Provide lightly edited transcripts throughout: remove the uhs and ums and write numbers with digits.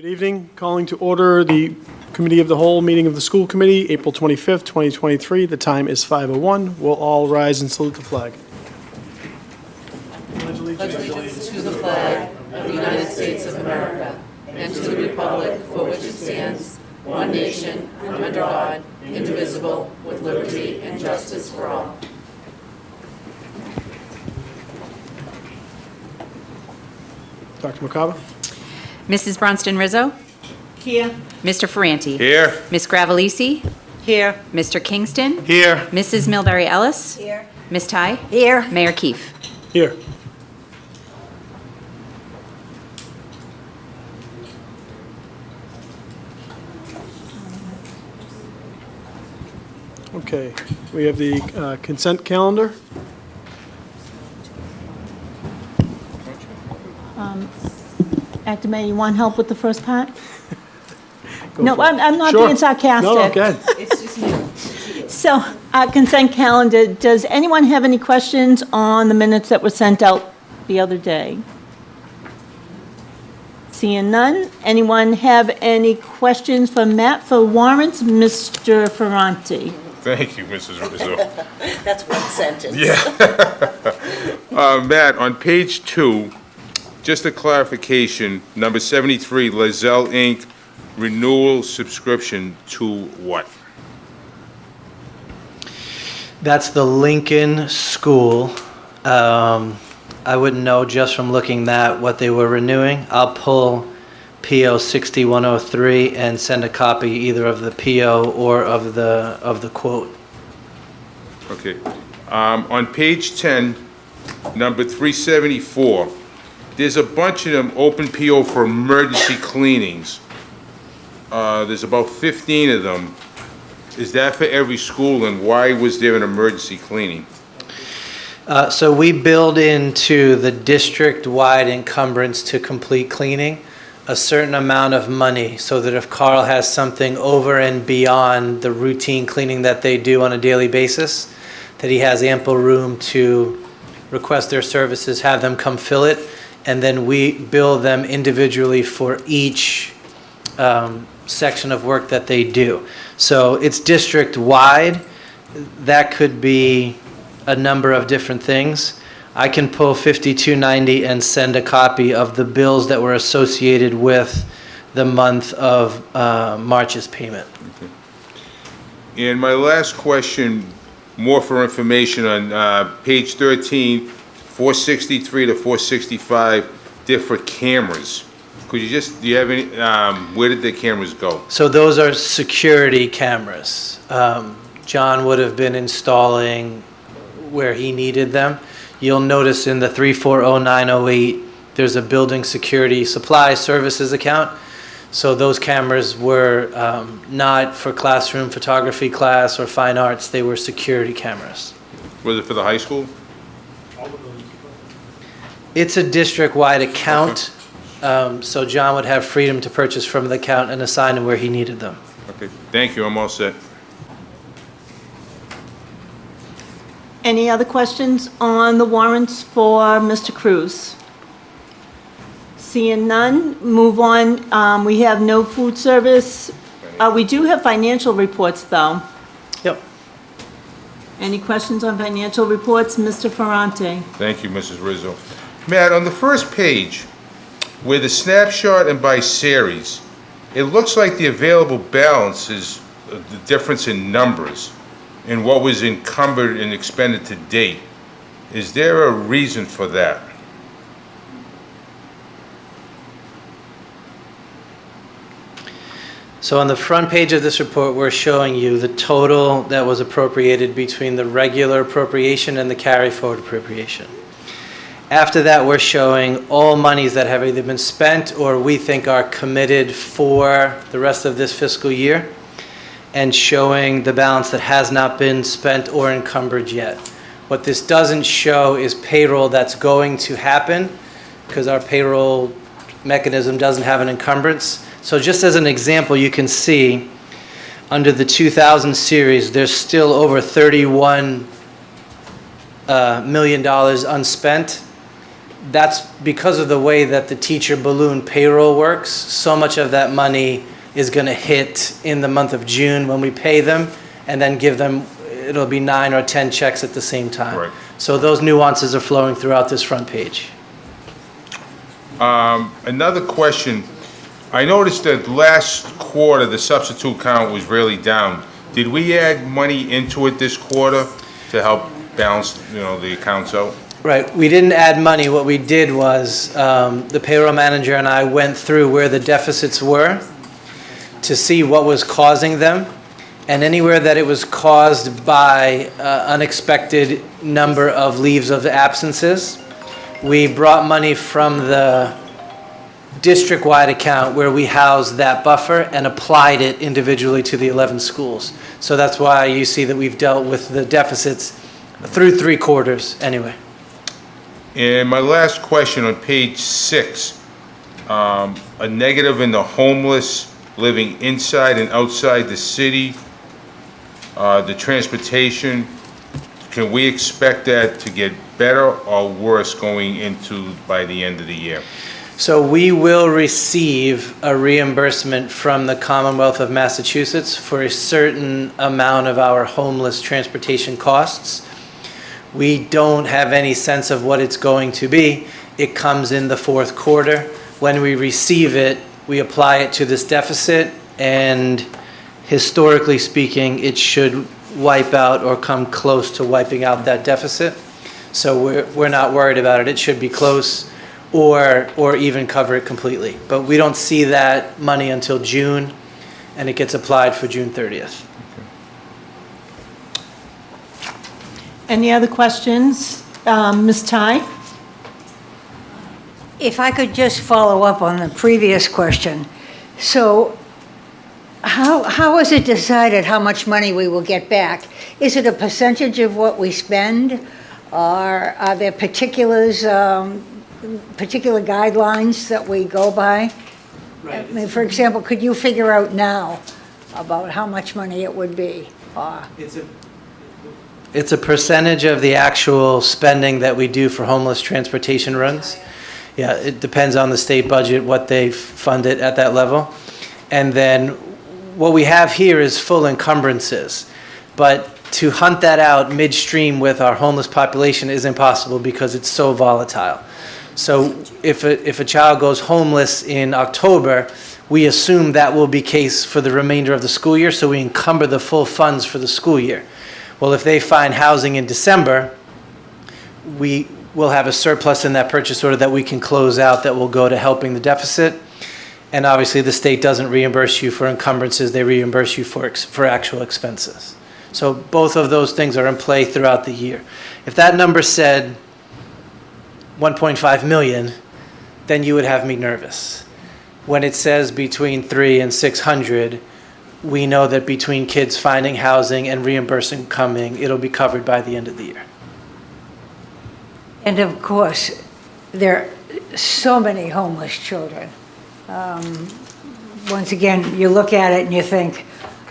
Good evening. Calling to order the Committee of the Whole meeting of the School Committee, April 25th, 2023. The time is 5:01. We'll all rise and salute the flag. Pledge allegiance to the flag of the United States of America and to the republic for which it stands, one nation, under God, indivisible, with liberty and justice for all. Dr. McCava? Mrs. Bronston Rizzo. Here. Mr. Ferranti. Here. Ms. Gravelisi. Here. Mr. Kingston. Here. Mrs. Milbury Ellis. Here. Ms. Ty. Here. Mayor Keefe. Here. Okay, we have the consent calendar. Acting Mayor, you want help with the first part? Go No, for it. I'm not Sure. being sarcastic. No, go ahead. It's just me. So, consent calendar, does anyone have any questions on the minutes that were sent out the other day? Seeing none, anyone have any questions for Matt for warrants? Mr. Ferranti. Thank you, Mrs. Rizzo. That's one sentence. Matt, on page 2, just a clarification, number 73, Lazelle Inc., renewal subscription to what? That's the Lincoln School. I wouldn't know just from looking that what they were renewing. I'll pull PO 6103 and send a copy either of the PO or of the quote. Okay. On page 10, number 374, there's a bunch of them open PO for emergency cleanings. There's about 15 of them. Is that for every school, and why was there an emergency cleaning? So we build into the district-wide encumbrance to complete cleaning a certain amount of money so that if Carl has something over and beyond the routine cleaning that they do on a daily basis, that he has ample room to request their services, have them come fill it, and then we bill them individually for each section of work that they do. So it's district-wide. That could be a number of different things. I can pull 5290 and send a copy of the bills that were associated with the month of March's payment. And my last question, more for information on page 13, 463 to 465, different cameras. Could you just, do you have any, where did the cameras go? So those are security cameras. John would have been installing where he needed them. You'll notice in the 340908, there's a building security supply services account. So those cameras were not for classroom photography class or fine arts, they were security cameras. Was it for the high school? It's a district-wide account, so John would have freedom to purchase from the account and assign them where he needed them. Okay, thank you, I'm all set. Any other questions on the warrants for Mr. Cruz? Seeing none, move on. We have no food service. We do have financial reports, though. Yep. Any questions on financial reports? Mr. Ferranti. Thank you, Mrs. Rizzo. Matt, on the first page, where the snapshot and by series, it looks like the available balance is the difference in numbers and what was encumbered and expended to date. Is there a reason for that? So on the front page of this report, we're showing you the total that was appropriated between the regular appropriation and the carry forward appropriation. After that, we're showing all monies that have either been spent or we think are committed for the rest of this fiscal year, and showing the balance that has not been spent or encumbered yet. What this doesn't show is payroll that's going to happen, because our payroll mechanism doesn't have an encumbrance. So just as an example, you can see under the 2000 series, there's still over $31 million unspent. that's because of the way that the teacher balloon payroll works. So much of that money is going to hit in the month of June when we pay them, and then give them, it'll be 9 or 10 checks at the same time. Right. So those nuances are flowing throughout this front page. Another question, I noticed that last quarter, the substitute count was really down. Did we add money into it this quarter to help balance, the accounts out? Right, we didn't add money. What we did was, the payroll manager and I went through where the deficits were to see what was causing them. And anywhere that it was caused by unexpected number of leaves of absences, we brought money from the district-wide account where we housed that buffer and applied it individually to the 11 schools. So that's why you see that we've dealt with the deficits through 3 quarters anyway. And my last question on page 6, a negative in the homeless living inside and outside the city, the transportation, can we expect that to get better or worse going into by the end of the year? So we will receive a reimbursement from the Commonwealth of Massachusetts for a certain amount of our homeless transportation costs. We don't have any sense of what it's going to be. It comes in the 4th quarter. When we receive it, we apply it to this deficit, and historically speaking, it should wipe out or come close to wiping out that deficit. So we're not worried about it. It should be close or even cover it completely. But we don't see that money until June, and it gets applied for June 30th. Any other questions? Ms. Ty? If I could just follow up on the previous question. So how is it decided how much money we will get back? Is it a percentage of what we spend? Or are there particular guidelines that we go by? I mean, for example, could you figure out now about how much money it would be? It's a percentage of the actual spending that we do for homeless transportation runs. Yeah, it depends on the state budget, what they fund it at that level. And then what we have here is full encumbrances. But to hunt that out midstream with our homeless population is impossible because it's so volatile. So if a child goes homeless in October, we assume that will be case for the remainder of the school year, so we encumber the full funds for the school year. Well, if they find housing in December, we will have a surplus in that purchase order that we can close out that will go to helping the deficit. And obviously, the state doesn't reimburse you for encumbrances, they reimburse you for actual expenses. So both of those things are in play throughout the year. If that number said 1.5 million, then you would have me nervous. When it says between 300 and 600, we know that between kids finding housing and reimbursing coming, it'll be covered by the end of the year. And of course, there are so many homeless children. Once again, you look at it and you think,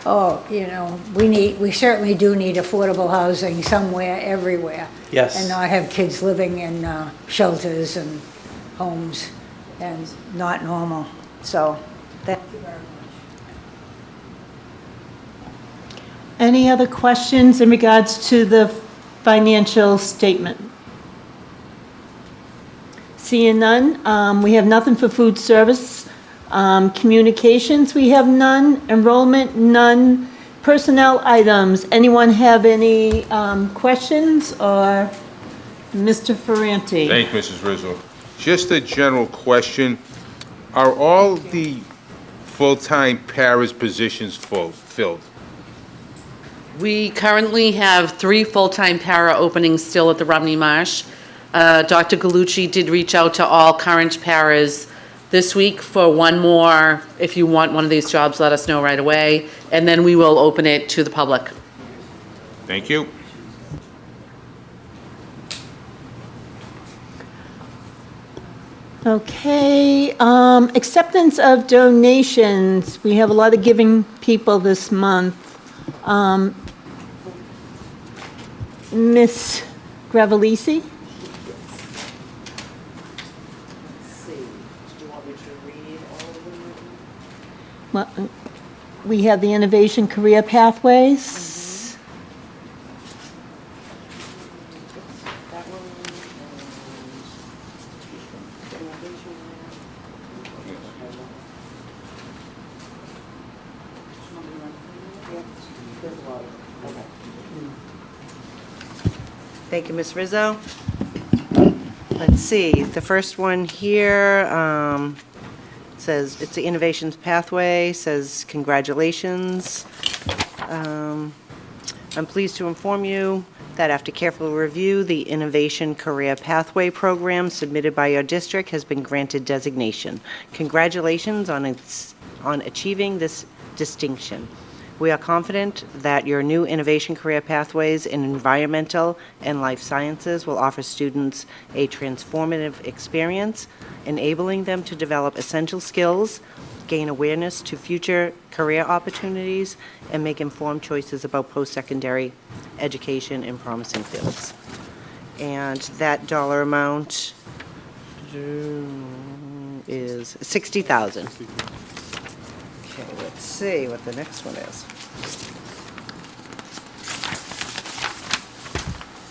oh, we certainly do need affordable housing somewhere, everywhere. Yes. And not have kids living in shelters and homes, and not normal. So, thank you very much. Any other questions in regards to the financial statement? Seeing none, we have nothing for food service. Communications, we have none. Enrollment, none. Personnel items, anyone have any questions? Or Mr. Ferranti? Thank you, Mrs. Rizzo. Just a general question. Are all the full-time paras positions filled? We currently have 3 full-time para openings still at the Romney Marsh. Dr. Galucci did reach out to all current paras this week for one more. If you want one of these jobs, let us know right away, and then we will open it to the public. Thank you. Okay, acceptance of donations. We have a lot of giving people this month. Ms. Gravelisi? see, do you want me to read all of them? Well, we have the Innovation Career Pathways. That one, Thank you, Ms. Rizzo. Let's see, the first one here says, it's the Innovations Pathway, says congratulations. I'm pleased to inform you that after careful review, the Innovation Career Pathway program submitted by your district has been granted designation. Congratulations on achieving this distinction. We are confident that your new Innovation Career Pathways in Environmental and Life Sciences will offer students a transformative experience, enabling them to develop essential skills, gain awareness to future career opportunities, and make informed choices about post-secondary education in promising fields. And that dollar amount is $60,000. Okay, let's see what the next one is.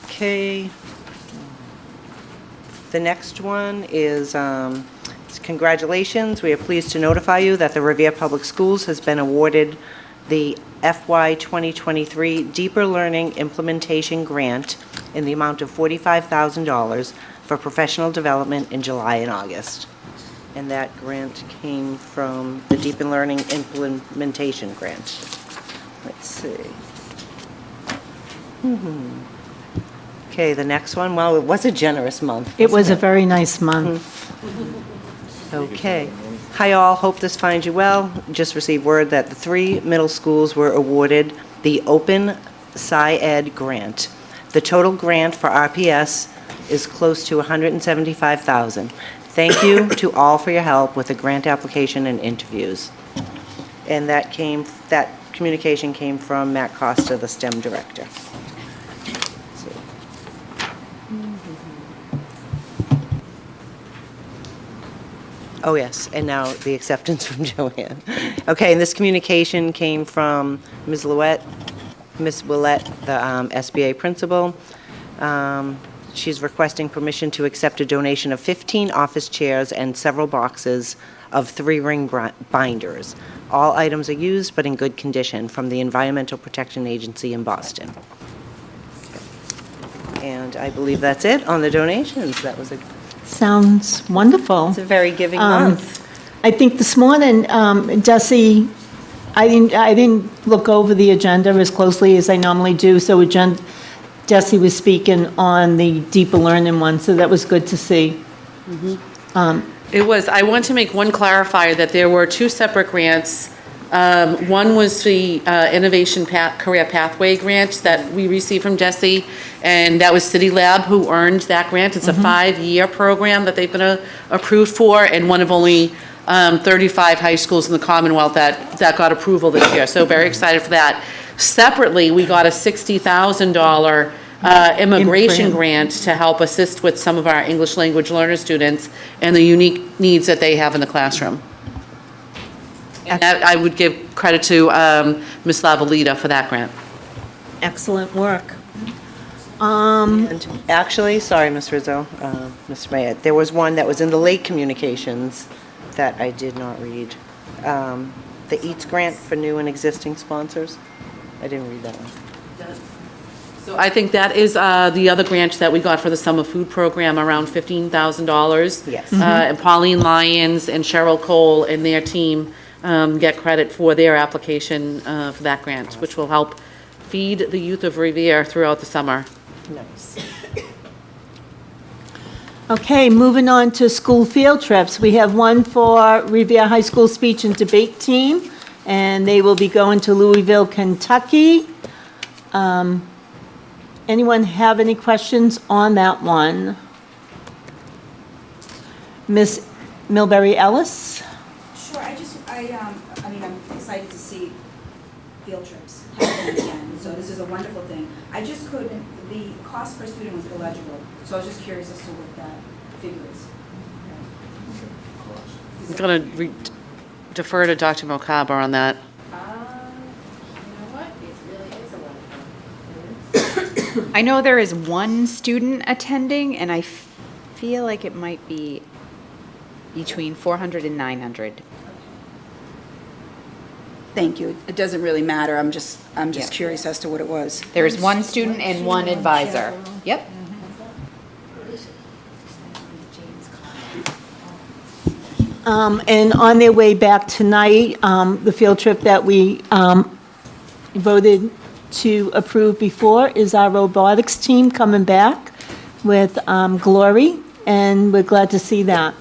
Okay. The next one is congratulations. We are pleased to notify you that the Revere Public Schools has been awarded the FY 2023 Deeper Learning Implementation Grant in the amount of $45,000 for professional development in July and August. And that grant came from the Deep Learning Implementation Grant. Let's see. Okay, the next one, well, it was a generous month. It was a wasn't very nice month. Okay. Hi all, hope this finds you well. Just received word that the 3 middle schools were awarded the Open SciEd grant. The total grant for RPS is close to $175,000. Thank you to all for your help with the grant application and interviews. And that communication came from Matt Costa, the STEM director. Oh, yes, and now the acceptance from Joanne. Okay, and this communication came from Ms. Willett, the SBA principal. She's requesting permission to accept a donation of 15 office chairs and several boxes of 3-ring binders. All items are used but in good condition from the Environmental Protection Agency in Boston. And I believe that's it on the donations. That was Sounds wonderful. it's a very giving month. I think this morning, Desi, I didn't look over the agenda as closely as I normally do, so Desi was speaking on the deeper learning one, so that was good to see. It was. I want to make one clarifier that there were 2 separate grants. One was the Innovation Career Pathway grant that we received from Desi, and that was City Lab who earned that grant. It's a 5-year program that they've been approved for, and one of only 35 high schools in the Commonwealth that got approval this year. So very excited for that. Separately, we got a $60,000 immigration grant to help assist with some of our English language learner students and the unique needs that they have in the classroom. And that, I would give credit to Ms. Lavalita for that grant. Excellent work. And actually, sorry, Ms. Rizzo, Mr. Mayor, there was one that was in the late communications that I did not read. The EATS grant for new and existing sponsors. I didn't read that one. So I think that is the other grant that we got for the summer food program, around $15,000. Yes. And Pauline Lyons and Cheryl Cole and their team get credit for their application for that grant, which will help feed the youth of Revere throughout the summer. Nice. Okay, moving on to school field trips. We have one for Revere High School Speech and Debate Team, and they will be going to Louisville, Kentucky. Anyone have any questions on that one? Ms. Milbury Ellis? Sure, I'm excited to see field trips happen again, so this is a wonderful thing. I just couldn't, the cost per student was illegible, so I was just curious as to what that figure is. I'm going to defer to Dr. Mokaba on that. I know there is one student attending, and I feel like it might be between 400 and 900. Thank you. It doesn't really matter. I'm just Yeah. curious as to what it was. There is one student and one advisor. Yep. And on their way back tonight, the field trip that we voted to approve before is our robotics team coming back with Glory, and we're glad to see that.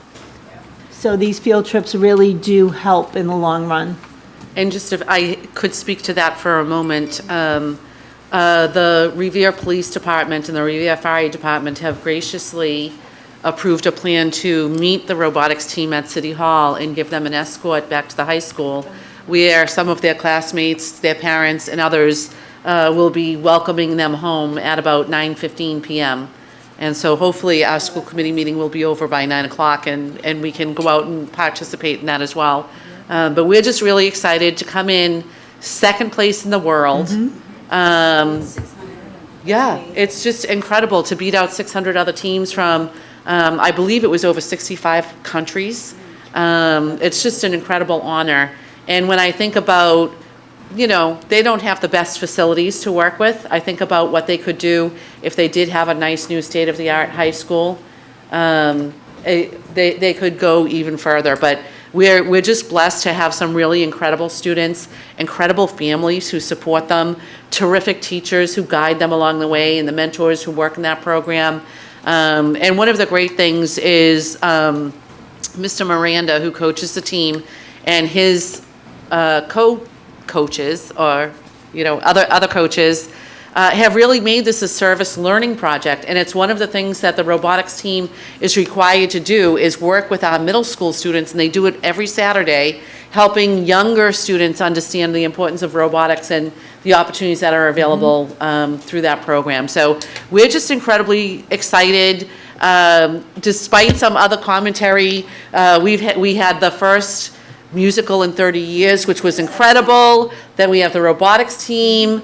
So these field trips really do help in the long run. And just if I could speak to that for a moment, the Revere Police Department and the Revere Fire Department have graciously approved a plan to meet the robotics team at City Hall and give them an escort back to the high school, where some of their classmates, their parents, and others will be welcoming them home at about 9:15 p.m. And so hopefully our school committee meeting will be over by 9 o'clock and we can go out and participate in that as well. But we're just really excited to come in second place in the world. Yeah, it's just incredible to beat out 600 other teams from, I believe it was over 65 countries. It's just an incredible honor. And when I think about, they don't have the best facilities to work with. I think about what they could do if they did have a nice new state-of-the-art high school. They could go even further, but we're just blessed to have some really incredible students, incredible families who support them, terrific teachers who guide them along the way, and the mentors who work in that program. And one of the great things is Mr. Miranda, who coaches the team, and his co-coaches or other coaches have really made this a service learning project. And it's one of the things that the robotics team is required to do is work with our middle school students, and they do it every Saturday, helping younger students understand the importance of robotics and the opportunities that are available through that program. So we're just incredibly excited. Despite some other commentary, we had the first musical in 30 years, which was incredible. Then we have the robotics team.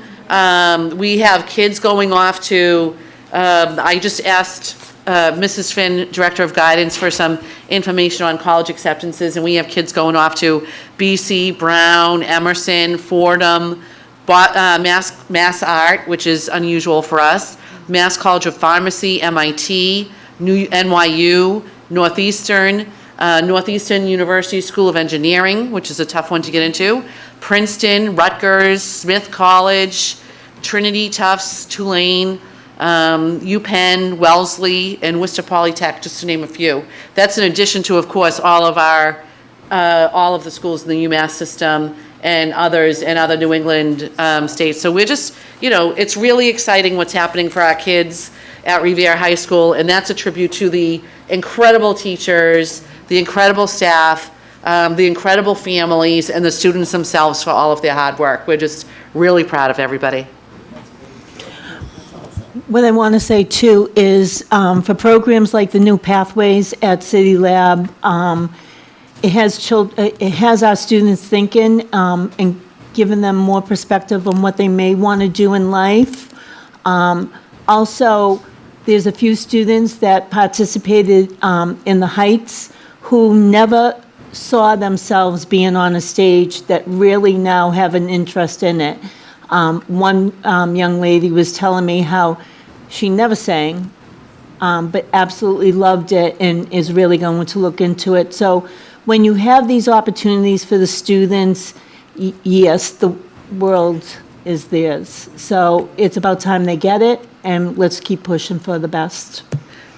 We have kids going off to, I just asked Mrs. Finn, Director of Guidance, for some information on college acceptances, and we have kids going off to BC, Brown, Emerson, Fordham, Mass Art, which is unusual for us, Mass College of Pharmacy, MIT, NYU, Northeastern, Northeastern University School of Engineering, which is a tough one to get into, Princeton, Rutgers, Smith College, Trinity, Tufts, Tulane, UPenn, Wellesley, and Worcester Polytech, just to name a few. That's in addition to, of course, all of the schools in the UMass system and others in other New England states. So we're just, it's really exciting what's happening for our kids at Revere High School, and that's a tribute to the incredible teachers, the incredible staff, the incredible families, and the students themselves for all of their hard work. We're just really proud of everybody. What I want to say too is for programs like the new Pathways at City Lab, it has our students thinking and giving them more perspective on what they may want to do in life. Also, there's a few students that participated in the Heights who never saw themselves being on a stage that really now have an interest in it. One young lady was telling me how she never sang, but absolutely loved it and is really going to look into it. So when you have these opportunities for the students, yes, the world is theirs. So it's about time they get it, and let's keep pushing for the best.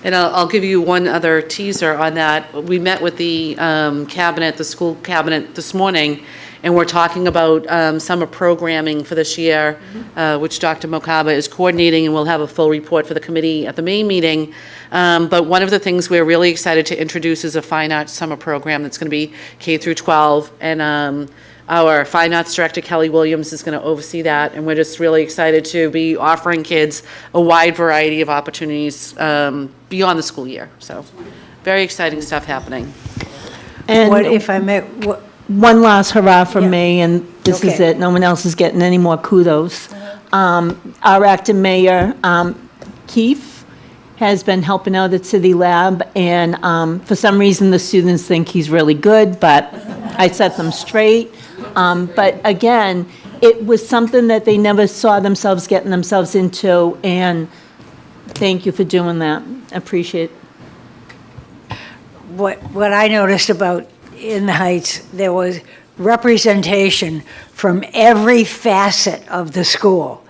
And I'll give you one other teaser on that. We met with the cabinet, the school cabinet this morning, and we're talking about summer programming for this year, which Dr. Mokaba is coordinating, and we'll have a full report for the committee at the May meeting. But one of the things we're really excited to introduce is a fine arts summer program that's going to be K through 12, and our fine arts director, Kelly Williams, is going to oversee that, and we're just really excited to be offering kids a wide variety of opportunities beyond the school year. So very exciting stuff happening. And What, if I may, what, one last hurrah from Yeah. me, and this is Okay. it. No one else is getting any more kudos. Our acting mayor, Keefe, has been helping out at City Lab, and for some reason, the students think he's really good, but I set them straight. But again, it was something that they never saw themselves getting themselves into, and thank you for doing that. Appreciate it. what I noticed about in the Heights, there was representation from every facet of the school.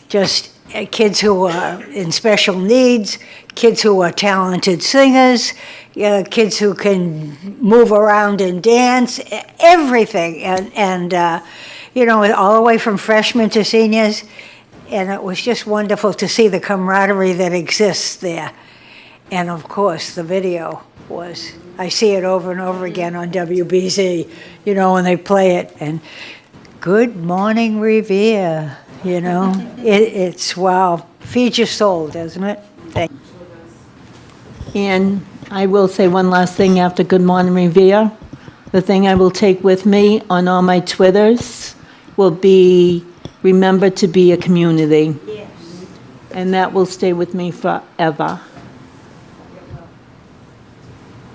Just kids who are in special needs, kids who are talented singers, kids who can move around and dance, everything. And you know, all the way from freshmen to seniors. And it was just wonderful to see the camaraderie that exists there. And of course, the video was, I see it over and over again on WBZ, you know, when they play it. And good morning, Revere, you know. It's, wow, feeds your soul, doesn't it? Thank you. And I will say one last thing after Good Morning Revere. The thing I will take with me on all my Twitters will be, remember to be a community. Yes. And that will stay with me forever.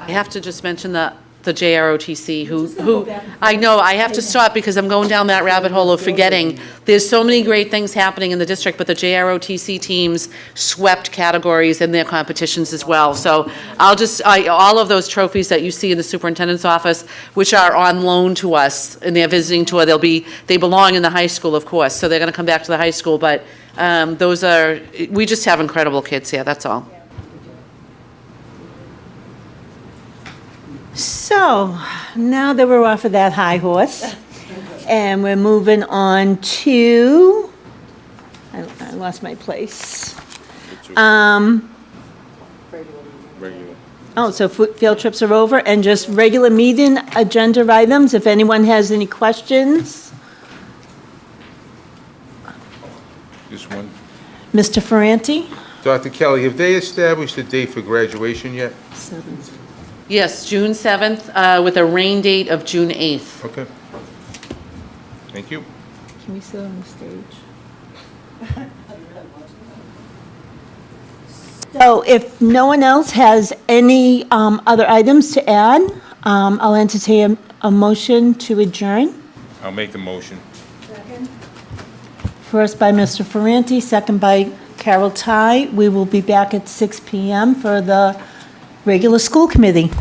I have to just mention the JROTC, who, I know, I have to stop because I'm going down that rabbit hole of forgetting. There's so many great things happening in the district, but the JROTC teams swept categories in their competitions as well. So all of those trophies that you see in the superintendent's office, which are on loan to us in their visiting tour, they belong in the high school, of course, so they're going to come back to the high school, but we just have incredible kids here, that's all. So, now that we're off of that high horse, and we're moving on to, I lost my place. Regular. Oh, so field trips are over, and just regular meeting agenda items, if anyone has any questions. Just one. Mr. Ferranti? Dr. Kelly, have they established a date for graduation yet? Yes, June 7th, with a rain date of June 8th. Okay. Thank you. Can we sit on the stage? So if no one else has any other items to add, I'll entertain a motion to adjourn. I'll make the motion. First by Mr. Ferranti, second by Carol Ty. We will be back at 6 PM for the regular school committee.